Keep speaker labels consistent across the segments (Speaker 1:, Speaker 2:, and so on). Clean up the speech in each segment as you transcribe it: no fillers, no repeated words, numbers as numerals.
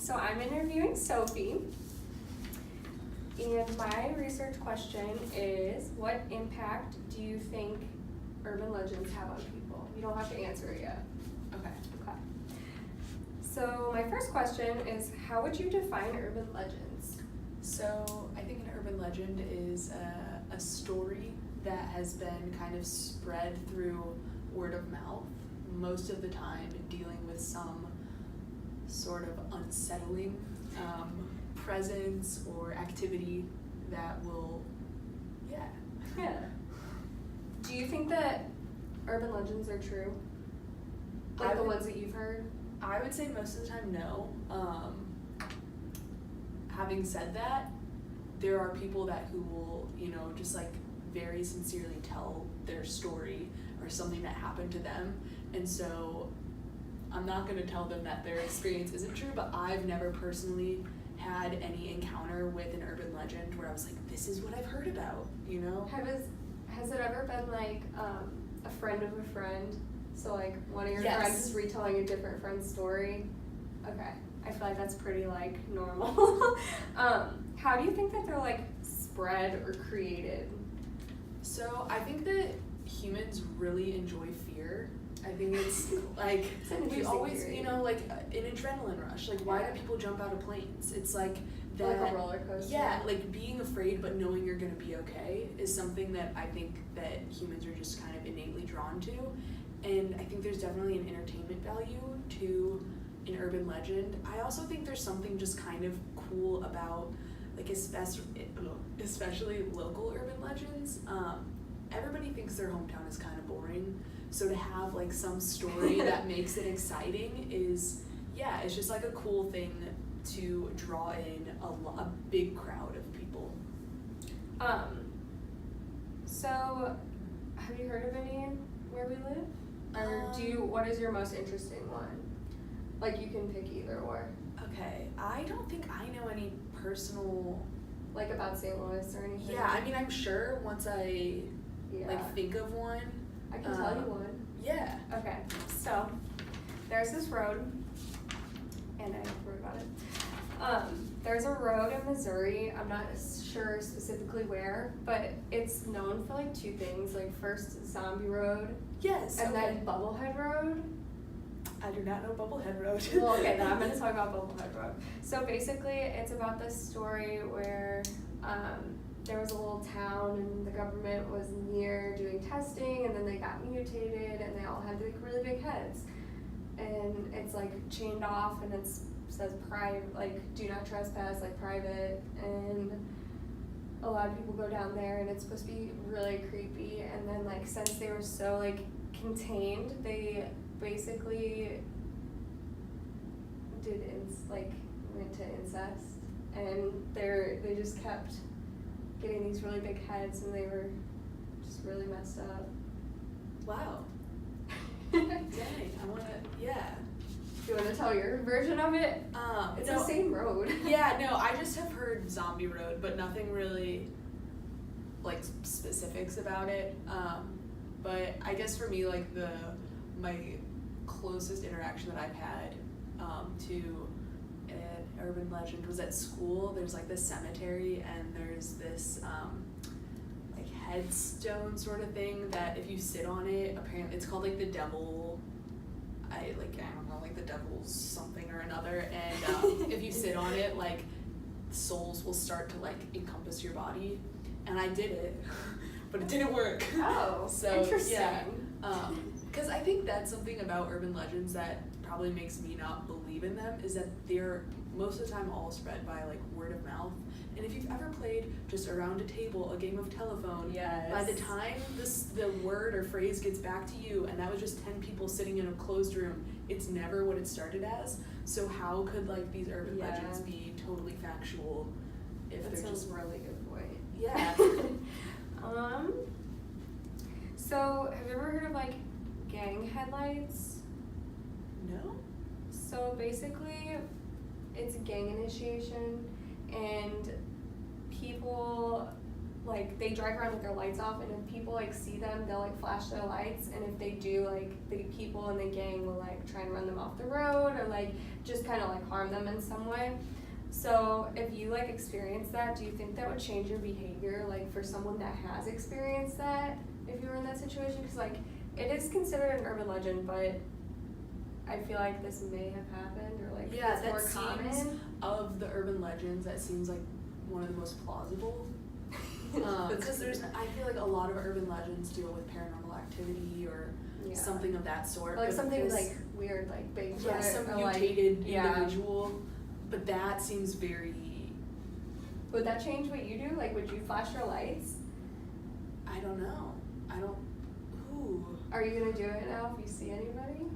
Speaker 1: So I'm interviewing Sophie, and my research question is, what impact do you think urban legends have on people? You don't have to answer it yet.
Speaker 2: Okay.
Speaker 1: Okay. So my first question is, how would you define urban legends?
Speaker 2: So I think an urban legend is a story that has been kind of spread through word of mouth, most of the time dealing with some sort of unsettling presence or activity that will,
Speaker 1: Yeah. Do you think that urban legends are true? Like the ones that you've heard?
Speaker 2: I would say most of the time no. Having said that, there are people who will, just like very sincerely tell their story or something that happened to them. And so I'm not going to tell them that their experience isn't true, but I've never personally had any encounter with an urban legend where I was like, this is what I've heard about,
Speaker 1: Has it ever been like a friend of a friend? So like one of your
Speaker 2: Yes.
Speaker 1: friends is retelling a different friend's story? Okay. I feel like that's pretty like normal. How do you think that they're like spread or created?
Speaker 2: So I think that humans really enjoy fear. I think it's like
Speaker 1: It's an
Speaker 2: we
Speaker 1: interesting
Speaker 2: always,
Speaker 1: theory.
Speaker 2: like an adrenaline rush. Like why
Speaker 1: Yeah.
Speaker 2: do people jump out of planes? It's like that.
Speaker 1: Like a roller coaster.
Speaker 2: Yeah, like being afraid but knowing you're gonna be okay is something that I think that humans are just kind of innately drawn to. And I think there's definitely an entertainment value to an urban legend. I also think there's something just kind of cool about like especially local urban legends. Everybody thinks their hometown is kind of boring. So to have like some story that makes it exciting is, it's just like a cool thing to draw in a big crowd of people.
Speaker 1: So have you heard of any where we live? Or what is your most interesting one? Like you can pick either or.
Speaker 2: Okay, I don't think I know any personal.
Speaker 1: Like about St. Louis or anything?
Speaker 2: Yeah, I mean I'm sure once I think of one.
Speaker 1: I can tell you one.
Speaker 2: Yeah.
Speaker 1: Okay, so there's this road, and I wrote about it. There's a road in Missouri, I'm not sure specifically where, but it's known for like two things. Like first, Zombie Road.
Speaker 2: Yes.
Speaker 1: And then Bubblehead Road.
Speaker 2: I do not know Bubblehead Road.
Speaker 1: Well, okay, then I'm going to talk about Bubblehead Road. So basically, it's about this story where there was a little town and the government was near doing testing, and then they got mutated and they all had like really big heads. And it's like chained off, and it says private, like do not trespass, like private. And a lot of people go down there, and it's supposed to be really creepy. And then like since they were so like contained, they basically went to incest, and they just kept getting these really big heads, and they were just really messed up.
Speaker 2: Wow. Dang, I wanna,
Speaker 1: Do you want to tell your version of it? It's the same road.
Speaker 2: Yeah, no, I just have heard Zombie Road, but nothing really like specifics about it. But I guess for me, like my closest interaction that I've had to an urban legend was at school. There's like this cemetery, and there's this like headstone sort of thing that if you sit on it, apparently it's called like the devil. I don't know, like the devil's something or another. And if you sit on it, like souls will start to like encompass your body. And I did it, but it didn't work.
Speaker 1: Oh,
Speaker 2: so
Speaker 1: interesting.
Speaker 2: Yeah. Because I think that's something about urban legends that probably makes me not believe in them, is that they're most of the time all spread by like word of mouth. And if you've ever played just around a table a game of telephone,
Speaker 1: Yes.
Speaker 2: by the time the word or phrase gets back to you, and that was just 10 people sitting in a closed room, it's never what it started as. So how could like these urban legends be totally factual if
Speaker 1: That's
Speaker 2: they're just
Speaker 1: a really good point.
Speaker 2: Yeah.
Speaker 1: So have you ever heard of like gang headlights?
Speaker 2: No?
Speaker 1: So basically, it's a gang initiation, and people like they drive around with their lights off, and if people like see them, they'll like flash their lights, and if they do, like the people in the gang will like try and run them off the road or like just kind of like harm them in some way. So if you like experience that, do you think that would change your behavior, like for someone that has experienced that, if you were in that situation? Because like it is considered an urban legend, but I feel like this may have happened, or like
Speaker 2: yeah,
Speaker 1: it's
Speaker 2: that
Speaker 1: more
Speaker 2: seems,
Speaker 1: common.
Speaker 2: of the urban legends, that seems like one of the most plausible. Because I feel like a lot of urban legends deal with paranormal activity or something of that sort.
Speaker 1: Like
Speaker 2: but
Speaker 1: something like weird, like Bigfoot.
Speaker 2: Yeah, some mutated individual. But that seems very.
Speaker 1: Would that change what you do? Like, would you flash your lights?
Speaker 2: I don't know. Ooh.
Speaker 1: Are you gonna do it now if you see anybody?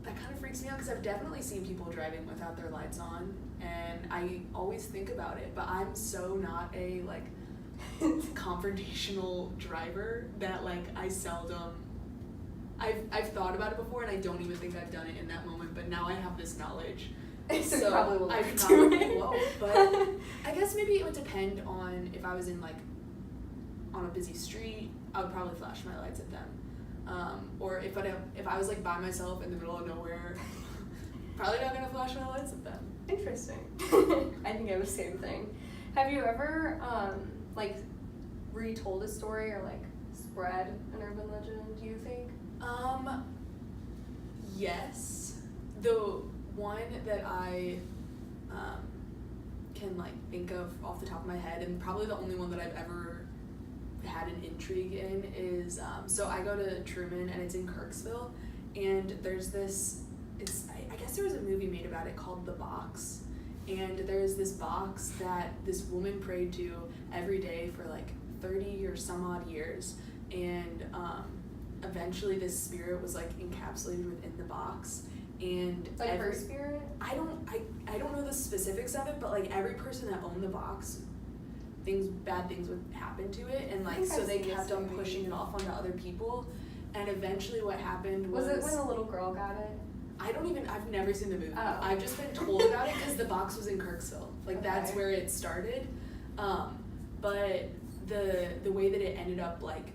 Speaker 2: That kind of freaks me out because I've definitely seen people driving without their lights on, and I always think about it. But I'm so not a like confrontational driver that like I seldom. I've thought about it before, and I don't even think I've done it in that moment. But now I have this knowledge.
Speaker 1: So probably will
Speaker 2: I've
Speaker 1: do
Speaker 2: not
Speaker 1: it.
Speaker 2: whoa, but I guess maybe it would depend on if I was in like on a busy street, I would probably flash my lights at them. Or if I was like by myself in the middle of nowhere, probably not gonna flash my lights at them.
Speaker 1: Interesting. I think I have the same thing. Have you ever like retold a story or like spread an urban legend, do you think?
Speaker 2: Yes. The one that I can like think of off the top of my head, and probably the only one that I've ever had an intrigue in, is so I go to Truman, and it's in Kirksville, and there's this, I guess there was a movie made about it called The Box, and there's this box that this woman prayed to every day for like 30 or some odd years, and eventually this spirit was like encapsulated within the box. And
Speaker 1: like her spirit?
Speaker 2: I don't know the specifics of it, but like every person that owned the box, bad things would happen to it, and like so they kept on pushing it off onto other people, and eventually what happened was
Speaker 1: it when the little girl got it?
Speaker 2: I've never seen the movie.
Speaker 1: Oh.
Speaker 2: I've just been told about it because the box was in Kirksville. Like that's where it started. But the way that it ended up, like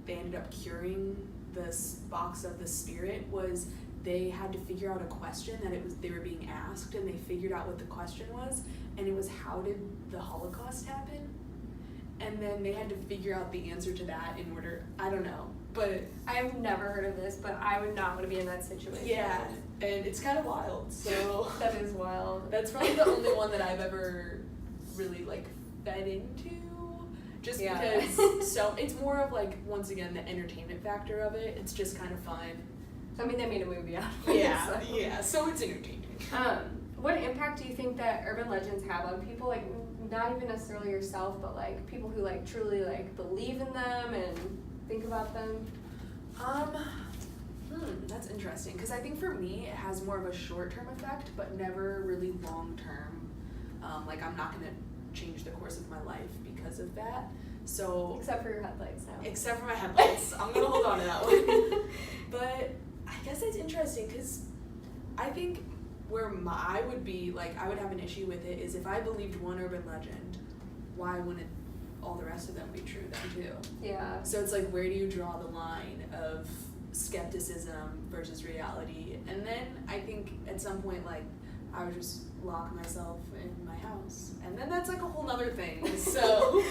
Speaker 2: they ended up curing this box of the spirit was they had to figure out a question that they were being asked, and they figured out what the question was, and it was, how did the Holocaust happen? And then they had to figure out the answer to that in order, I don't know, but
Speaker 1: I have never heard of this, but I would not want to be in that situation.
Speaker 2: yeah, and it's kind of wild. So
Speaker 1: that is wild.
Speaker 2: That's probably the only one that I've ever really like fed into, just because. So it's more of like, once again, the entertainment factor of it. It's just kind of fun.
Speaker 1: I mean, they made a movie out of it.
Speaker 2: So it's entertaining.
Speaker 1: What impact do you think that urban legends have on people? Like, not even necessarily yourself, but like people who like truly like believe in them and think about them.
Speaker 2: That's interesting, because I think for me it has more of a short-term effect, but never really long-term. Like I'm not gonna change the course of my life because of that. So
Speaker 1: except for your headlights now.
Speaker 2: Except for my headlights, I'm gonna hold on to that one. But I guess it's interesting because I think where I would be, like, I would have an issue with it is if I believed one urban legend, why wouldn't all the rest of them be true then too?
Speaker 1: Yeah.
Speaker 2: So it's like, where do you draw the line of skepticism versus reality? And then I think at some point, like, I would just lock myself in my house, and then that's like a whole nother thing. So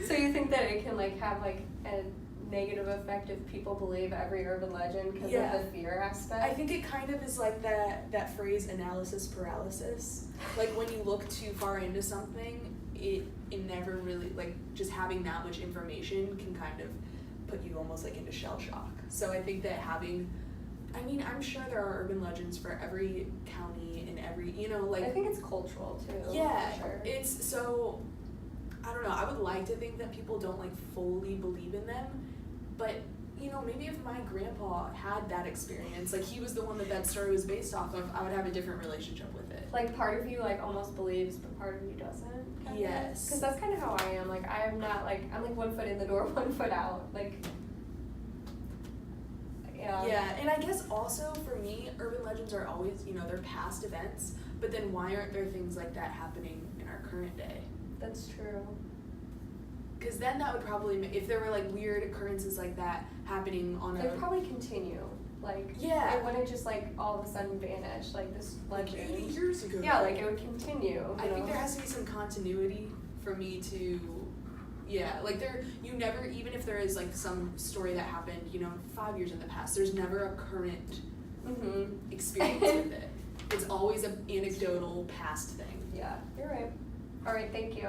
Speaker 1: so you think that it can like have like a negative effect if people believe every urban legend because of the fear aspect?
Speaker 2: I think it kind of is like that phrase, analysis paralysis. Like when you look too far into something, it never really, like, just having that much information can kind of put you almost like into shell shock. So I think that I'm sure there are urban legends for every county and every, like.
Speaker 1: I think it's cultural too.
Speaker 2: Yeah,
Speaker 1: for sure.
Speaker 2: It's so, I don't know, I would like to think that people don't like fully believe in them, but maybe if my grandpa had that experience, like he was the one that story was based off of, I would have a different relationship with it.
Speaker 1: Like part of you like almost believes, but part of you doesn't. Kind
Speaker 2: yes.
Speaker 1: Because that's kind of how I am. Like I am not like, I'm like 1 foot in the door, 1 foot out. Like.
Speaker 2: Yeah, and I guess also for me, urban legends are always, they're past events, but then why aren't there things like that happening in our current day?
Speaker 1: That's true.
Speaker 2: Because then that would probably if there were like weird occurrences like that happening on
Speaker 1: They'd probably continue. Like,
Speaker 2: Yeah.
Speaker 1: it wouldn't just like all of a sudden vanish, like this
Speaker 2: like
Speaker 1: legend.
Speaker 2: 80 years ago.
Speaker 1: Yeah, like it would continue.
Speaker 2: I think there has to be some continuity for me to, like you never, even if there is like some story that happened, 5 years in the past, there's never a current experience with it. It's always an anecdotal past thing.
Speaker 1: Yeah, you're right. All right, thank you.